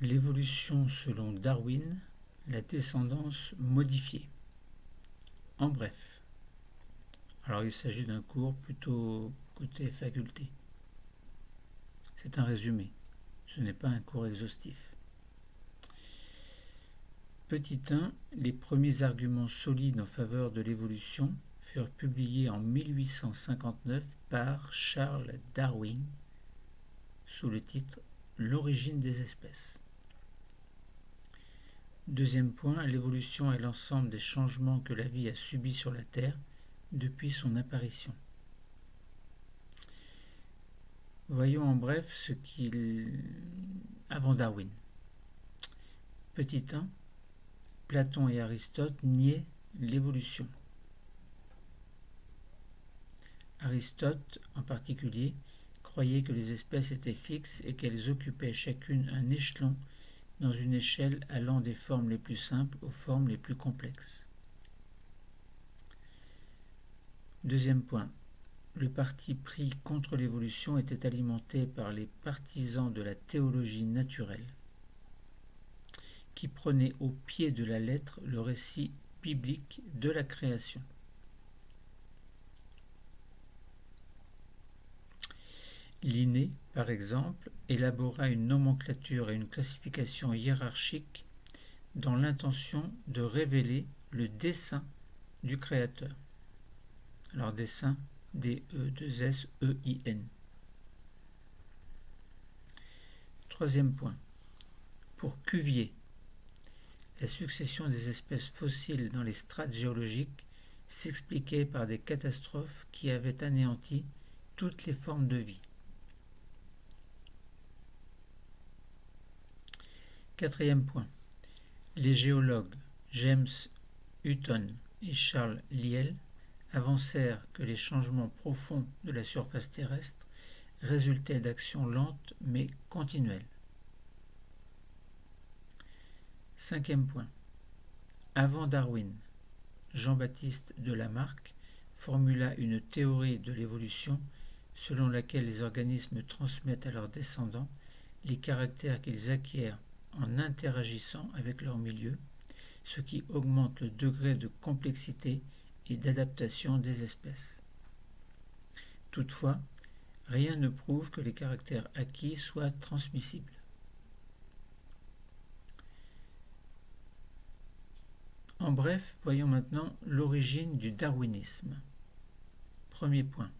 L'évolution selon Darwin, la descendance modifiée. En bref, alors il s'agit d'un cours plutôt côté faculté. C'est un résumé, ce n'est pas un cours exhaustif. Petit 1, les premiers arguments solides en faveur de l'évolution furent publiés en 1859 par Charles Darwin sous le titre « L'origine des espèces ». Deuxième point, l'évolution est l'ensemble des changements que la vie a subis sur la Terre depuis son apparition. Voyons en bref ce qu'il... avant Darwin. Petit 1, Platon et Aristote niaient l'évolution. Aristote, en particulier, croyait que les espèces étaient fixes et qu'elles occupaient chacune un échelon dans une échelle allant des formes les plus simples aux formes les plus complexes. Deuxième point, le parti pris contre l'évolution était alimenté par les partisans de la théologie naturelle, qui prenaient au pied de la lettre le récit biblique de la création. Linné, par exemple, élabora une nomenclature et une classification hiérarchique dans l'intention de révéler le dessein du Créateur. Alors dessein, D-E-2-S-E-I-N. Troisième point. Pour Cuvier, la succession des espèces fossiles dans les strates géologiques s'expliquait par des catastrophes qui avaient anéanti toutes les formes de vie. Quatrième point. Les géologues James Hutton et Charles Lyell avancèrent que les changements profonds de la surface terrestre résultaient d'actions lentes mais continuelles. Cinquième point. Avant Darwin, Jean-Baptiste de Lamarck formula une théorie de l'évolution selon laquelle les organismes transmettent à leurs descendants les caractères qu'ils acquièrent en interagissant avec leur milieu, ce qui augmente le degré de complexité et d'adaptation des espèces. Toutefois, rien ne prouve que les caractères acquis soient transmissibles. En bref, voyons maintenant l'origine du darwinisme. Premier point.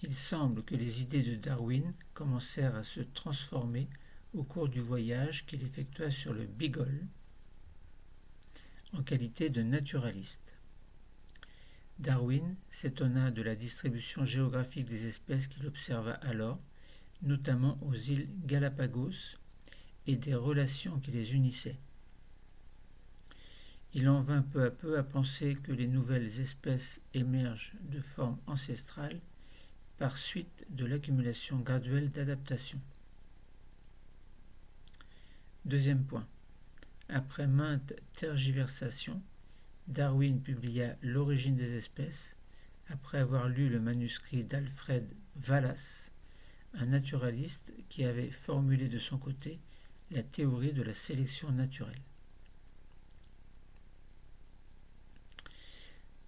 Il semble que les idées de Darwin commencèrent à se transformer au cours du voyage qu'il effectua sur le Beagle en qualité de naturaliste. Darwin s'étonna de la distribution géographique des espèces qu'il observa alors, notamment aux îles Galapagos, et des relations qui les unissaient. Il en vint peu à peu à penser que les nouvelles espèces émergent de formes ancestrales par suite de l'accumulation graduelle d'adaptations. Deuxième point. Après maintes tergiversations, Darwin publia L'origine des espèces après avoir lu le manuscrit d'Alfred Wallace, un naturaliste qui avait formulé de son côté la théorie de la sélection naturelle.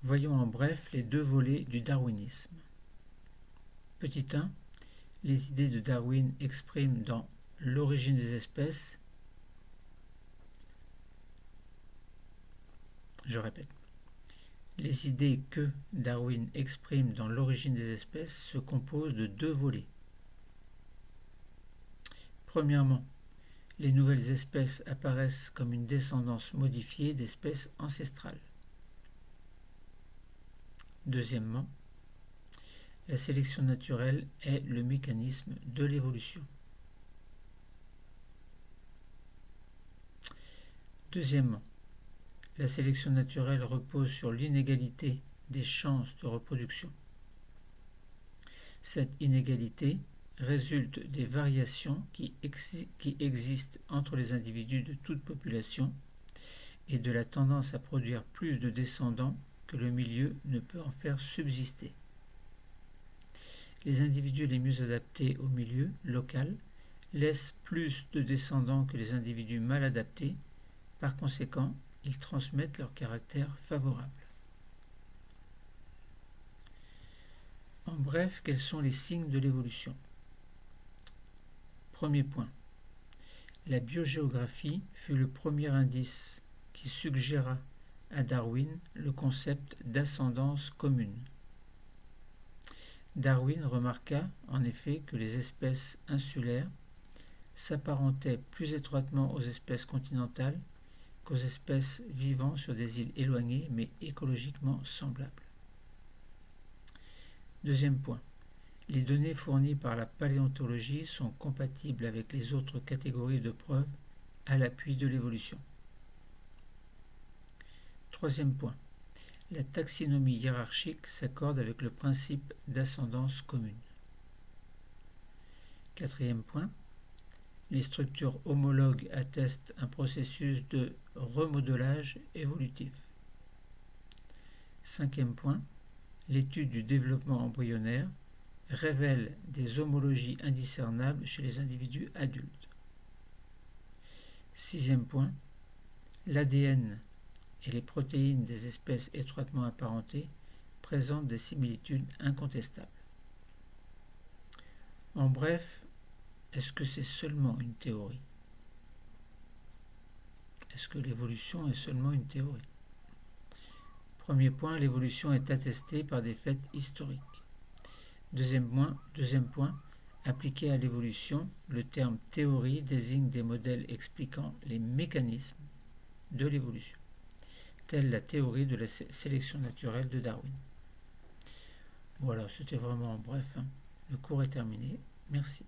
Voyons en bref les deux volets du darwinisme. Petit 1. Les idées de Darwin expriment dans L'origine des espèces. Je répète. Les idées que Darwin exprime dans L'origine des espèces se composent de deux volets. Premièrement, les nouvelles espèces apparaissent comme une descendance modifiée d'espèces ancestrales. Deuxièmement, la sélection naturelle est le mécanisme de l'évolution. Deuxièmement, la sélection naturelle repose sur l'inégalité des chances de reproduction. Cette inégalité résulte des variations qui existent entre les individus de toute population et de la tendance à produire plus de descendants que le milieu ne peut en faire subsister. Les individus les mieux adaptés au milieu local laissent plus de descendants que les individus mal adaptés. Par conséquent, ils transmettent leur caractère favorable. En bref, quels sont les signes de l'évolution? Premier point. La biogéographie fut le premier indice qui suggéra à Darwin le concept d'ascendance commune. Darwin remarqua en effet que les espèces insulaires s'apparentaient plus étroitement aux espèces continentales qu'aux espèces vivant sur des îles éloignées mais écologiquement semblables. Deuxième point. Les données fournies par la paléontologie sont compatibles avec les autres catégories de preuves à l'appui de l'évolution. Troisième point. La taxinomie hiérarchique s'accorde avec le principe d'ascendance commune. Quatrième point. Les structures homologues attestent un processus de remodelage évolutif. Cinquième point. L'étude du développement embryonnaire révèle des homologies indiscernables chez les individus adultes. Sixième point. L'ADN et les protéines des espèces étroitement apparentées présentent des similitudes incontestables. En bref, est-ce que c'est seulement une théorie? Est-ce que l'évolution est seulement une théorie? Premier point, l'évolution est attestée par des faits historiques. Deuxième point, appliqué à l'évolution, le terme théorie désigne des modèles expliquant les mécanismes de l'évolution, telle la théorie de la sélection naturelle de Darwin. Voilà, c'était vraiment bref. Le cours est terminé. Merci.